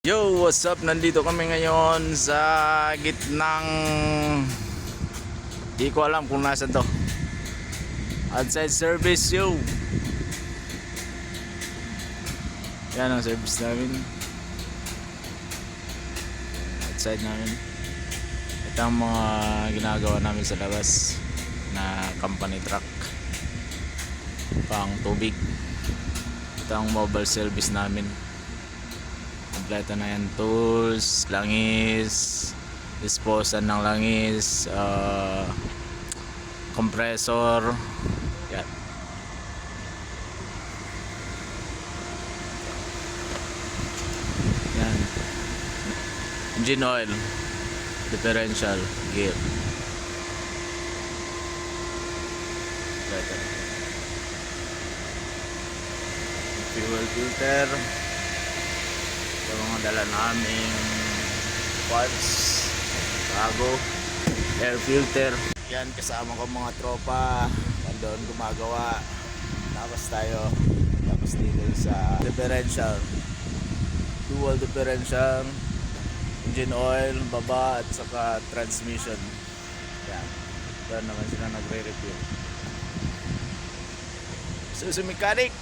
Yo, what's up? Nandito kami ngayon sa gitnang, di ko alam kung nasa to. Outside service, yo. Yan ang service namin. Outside namin. Ito ang mga ginagawa namin sa labas na company truck pang tubig. Ito ang mobile service namin. Kompleto na yan, tools, langis, disposal ng langis, compressor, yan. Yan. Engine oil, differential, gear. Kompleto. Fuel filter. Yung mga dala naming parts, bago, air filter. Yan, kasama ko mga tropa nandoon gumagawa. Tapos dito sa differential, dual differential, engine oil, baba at saka transmission. Yan, doon naman sila nagre-review. So, si mechanic